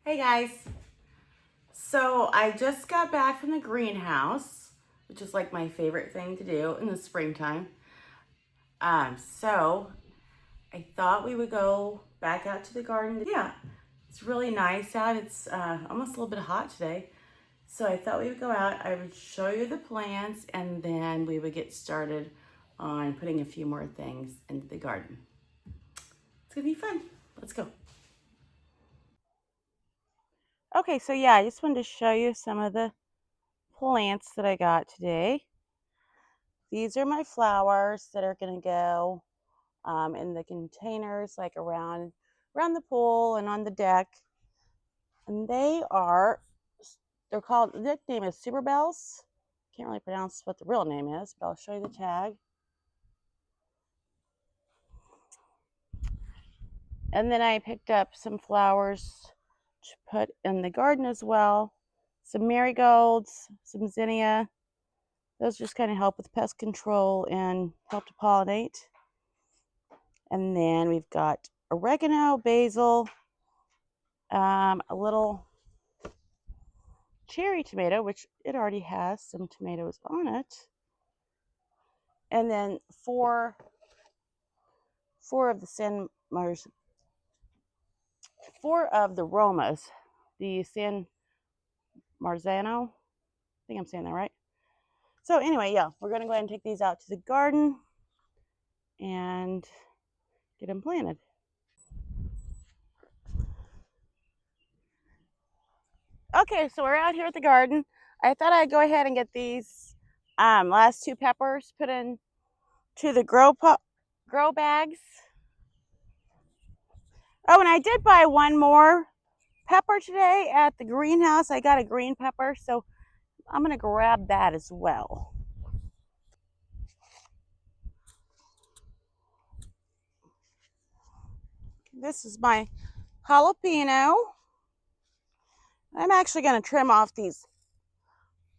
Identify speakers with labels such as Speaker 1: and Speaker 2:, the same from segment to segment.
Speaker 1: Hey guys. So I just got back from the greenhouse, which is like my favorite thing to do in the springtime. So I thought we would go back out to the garden. Yeah, it's really nice out. It's almost a little bit hot today. So I thought we would go out. I would show you the plants and then we would get started on putting a few more things into the garden. It's gonna be fun. Let's go. Okay, so yeah, I just wanted to show you some of the plants that I got today. These are my flowers that are going to go in the containers, like around the pool and on the deck. And they're called, the nickname is Super Bells. Can't really pronounce what the real name is, but I'll show you the tag. And then I picked up some flowers to put in the garden as well. Some marigolds, some zinnia. Those just kind of help with pest control and help to pollinate. And then we've got oregano, basil, a little cherry tomato, which it already has some tomatoes on it. And then four of the Romas, the San Marzano. I think I'm saying that right. So anyway, yeah, we're gonna go ahead and take these out to the garden and get them planted. Okay, so we're out here at the garden. I thought I'd go ahead and get these last two peppers put in to the grow bags. Oh, and I did buy one more pepper today at the greenhouse. I got a green pepper, so I'm gonna grab that as well. This is my jalapeno. I'm actually gonna trim off these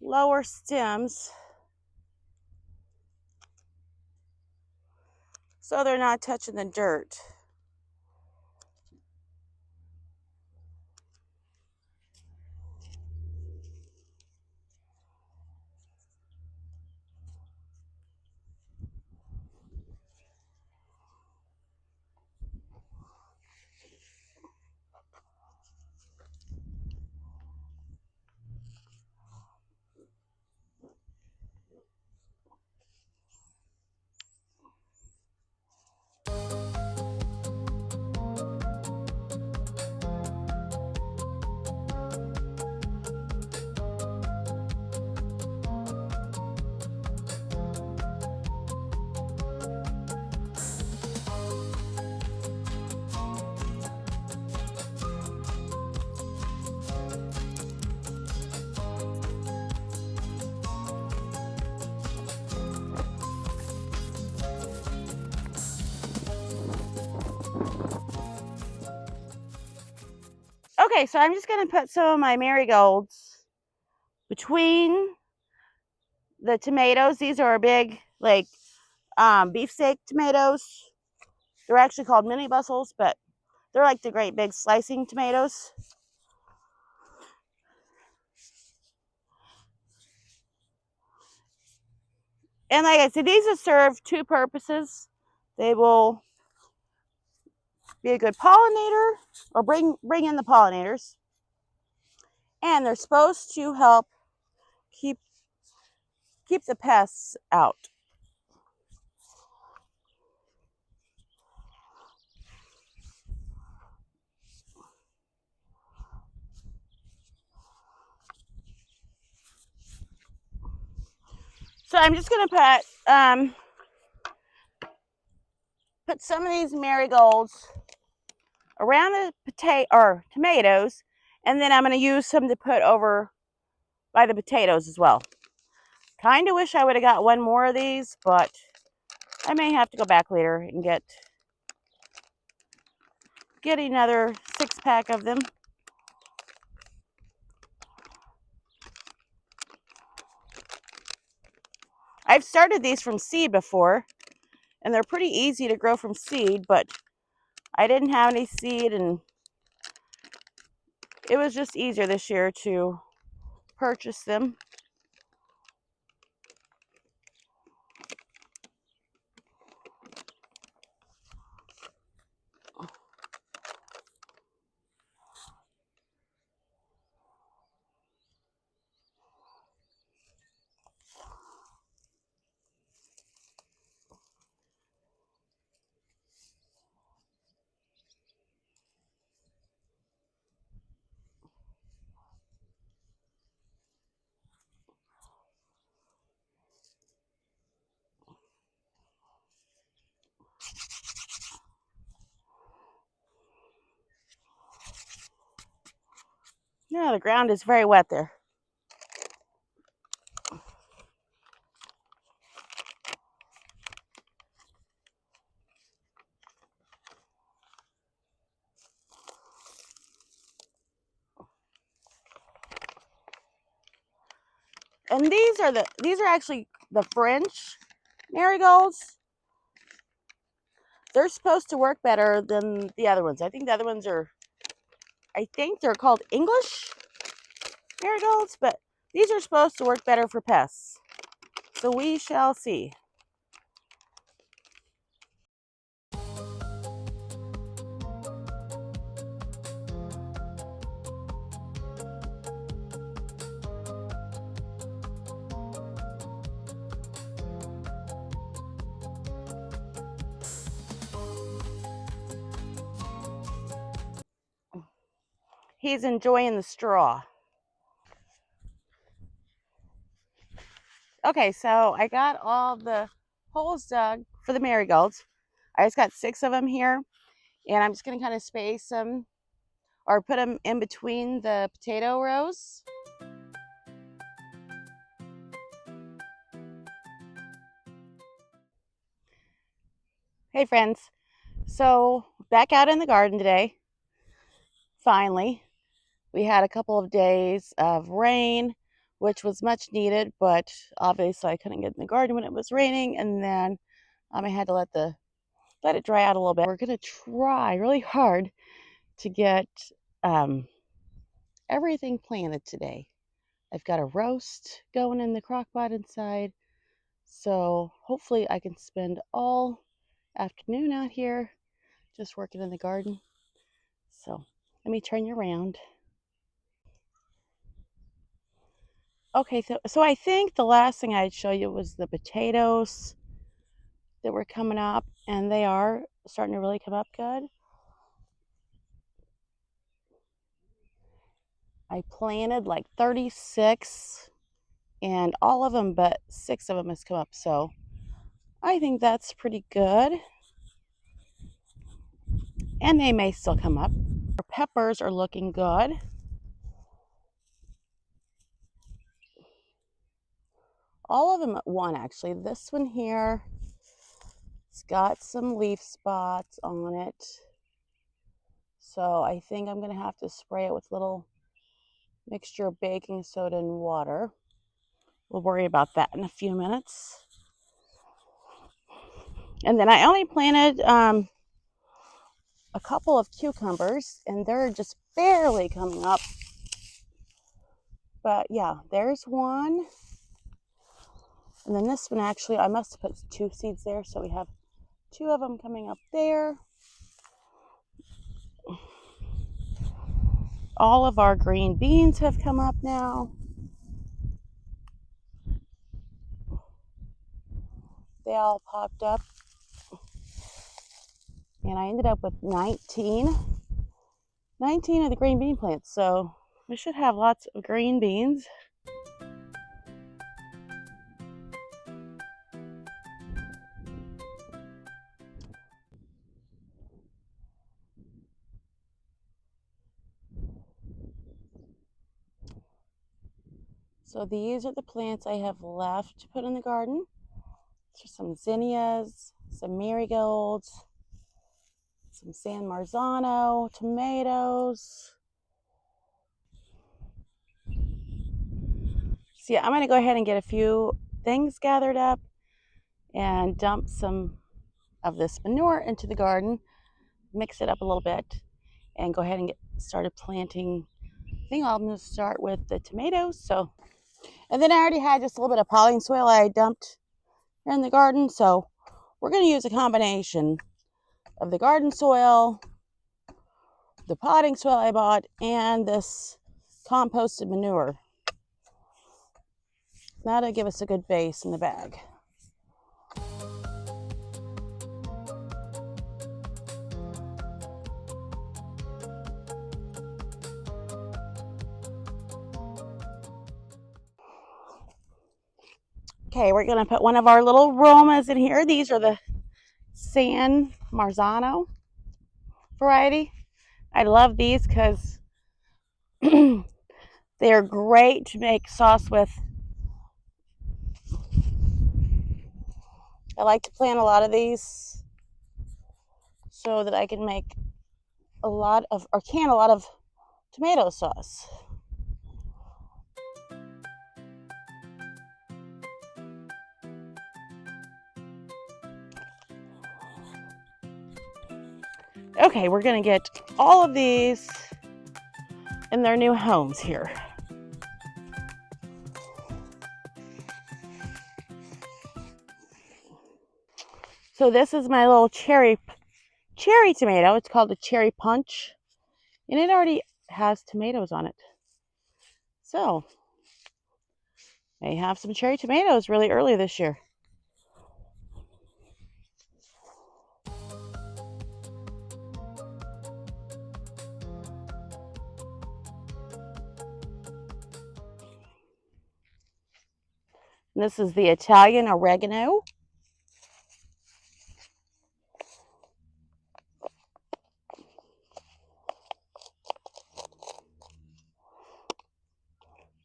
Speaker 1: lower stems so they're not touching the dirt. Okay, so I'm just gonna put some of my marigolds between the tomatoes. These are big, like beefsteak tomatoes. They're actually called mini Brussels, but they're like the great big slicing tomatoes. And like I said, these will serve two purposes. They will be a good pollinator, or bring in the pollinators, and they're supposed to help keep the pests out. So I'm just gonna put some of these marigolds around the tomatoes, and then I'm gonna use some to put over by the potatoes as well. Kind of wish I would have got one more of these, but I may have to go back later and get another 6-pack of them. I've started these from seed before, and they're pretty easy to grow from seed, but I didn't have any seed, and it was just easier this year to purchase them. Yeah, the ground is very wet there. And these are actually the French marigolds. They're supposed to work better than the other ones. I think the other ones they're called English marigolds, but these are supposed to work better for pests. So we shall see. He's enjoying the straw. Okay, so I got all the holes dug for the marigolds. I just got 6 of them here, and I'm just going to kind of space them or put them in between the potato rows. Hey friends, so back out in the garden today. Finally, we had a couple of days of rain, which was much needed, but obviously I couldn't get in the garden when it was raining, and then I had to let it dry out a little bit. We're gonna try really hard to get everything planted today. I've got a roast going in the crock pot inside, so hopefully I can spend all afternoon out here just working in the garden. So let me turn you around. Okay, so I think the last thing I'd show you was the potatoes that were coming up, and they are starting to really come up good. I planted like 36, and all of them but 6 of them has come up, so I think that's pretty good. And they may still come up. Our peppers are looking good. All of them at one, actually. This one here, it's got some leaf spots on it. So I think I'm going to have to spray it with a little mixture of baking soda and water. We'll worry about that in a few minutes. And then I only planted a couple of cucumbers, and they're just barely coming up. But yeah, there's one. And then this one, actually, I must have put 2 seeds there, so we have 2 of them coming up there. All of our green beans have come up now. They all popped up. And I ended up with 19 of the green bean plants. So we should have lots of green beans. So these are the plants I have left to put in the garden. There's some zinnias, some marigolds, some San Marzano, tomatoes. So yeah, I'm gonna go ahead and get a few things gathered up and dump some of this manure into the garden, mix it up a little bit, and go ahead and get started planting I think I'm going to start with the tomatoes. And then I already had just a little bit of potting soil I dumped here in the garden. So we're going to use a combination of the garden soil, the potting soil I bought, and this composted manure. That'll give us a good base in the bag. Okay, we're going to put one of our little Romas in here. These are the San Marzano variety. I love these because they're great to make sauce with. I like to plant a lot of these so that I can make can a lot of tomato sauce. Okay, we're going to get all of these in their new homes here. So this is my little cherry tomato. It's called a cherry punch, and it already has tomatoes on it. So may have some cherry tomatoes really early this year. And this is the Italian oregano.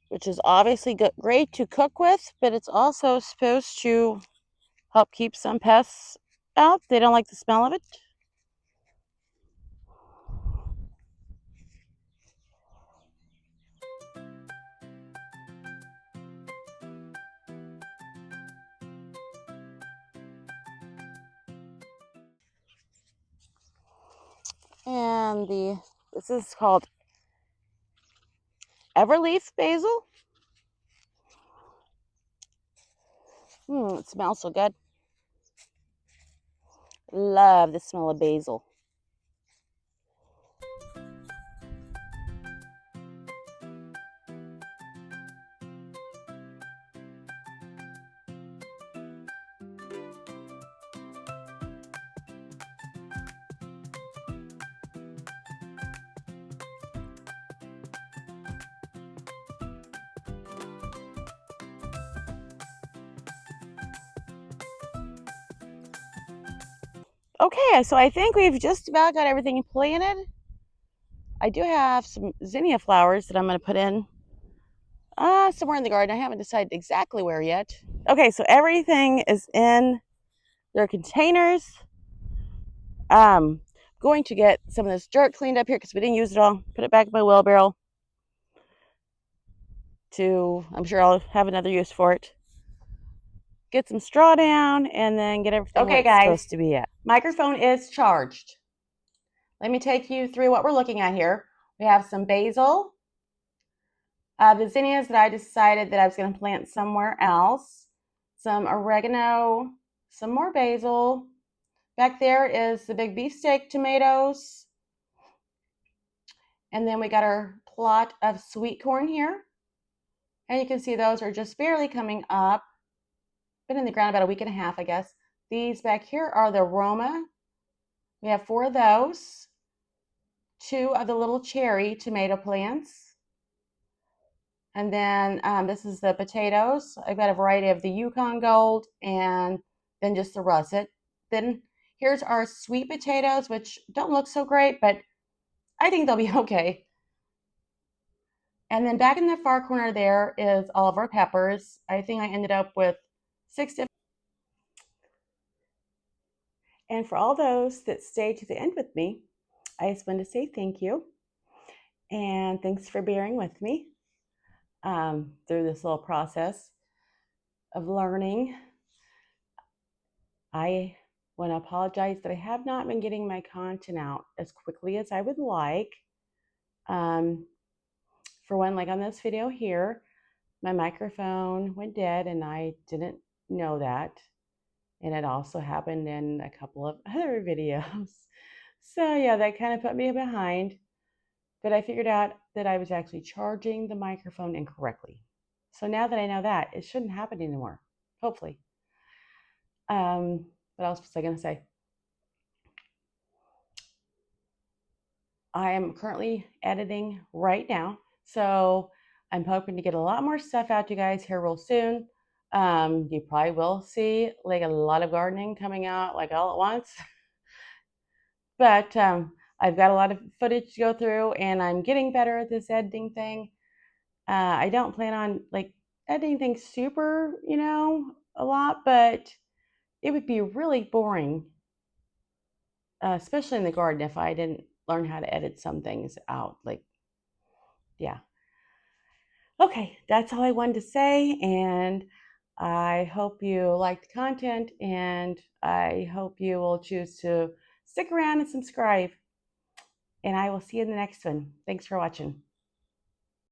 Speaker 1: Which is obviously great to cook with, but it's also supposed to help keep some pests out. They don't like the smell of it. And this is called Everleaf basil. It smells so good. Love the smell of basil. Okay, so I think we've just about got everything planted. I do have some zinnia flowers that I'm going to put in somewhere in the garden. I haven't decided exactly where yet. Okay, so everything is in their containers. Going to get some of this dirt cleaned up here because we didn't use it all. Put it back in my wheelbarrow. I'm sure I'll have another use for it. Get some straw down and then get everything where it's supposed to be at. Microphone is charged. Let me take you through what we're looking at here. We have some basil, the zinnias that I decided that I was going to plant somewhere else, some oregano, some more basil. Back there is the big beefsteak tomatoes. And then we got our plot of sweet corn here. And you can see those are just barely coming up. Been in the ground about a week and a half, I guess. These back here are the Roma. We have 4 of those. 2 of the little cherry tomato plants. And then this is the potatoes. I've got a variety of the Yukon Gold and then just the russet. Then here's our sweet potatoes, which don't look so great, but I think they'll be okay. And then back in the far corner there is all of our peppers. I think I ended up with 6 different. And for all those that stayed to the end with me, I just want to say thank you. And thanks for bearing with me through this little process of learning. I want to apologize that I have not been getting my content out as quickly as I would like. for one, like on this video here, my microphone went dead and I didn't know that. And it also happened in a couple of other videos. So yeah, that kind of put me behind. But I figured out that I was actually charging the microphone incorrectly. So now that I know that, it shouldn't happen anymore, hopefully. What else was I going to say? I am currently editing right now. So I'm hoping to get a lot more stuff out to you guys here real soon. You probably will see like a lot of gardening coming out like all at once. But I've got a lot of footage to go through and I'm getting better at this editing thing. I don't plan on like editing things super, a lot, but it would be really boring, especially in the garden, if I didn't learn how to edit some things out. Like, yeah. Okay, that's all I wanted to say. And I hope you like the content and I hope you will choose to stick around and subscribe. And I will see you in the next one. Thanks for watching.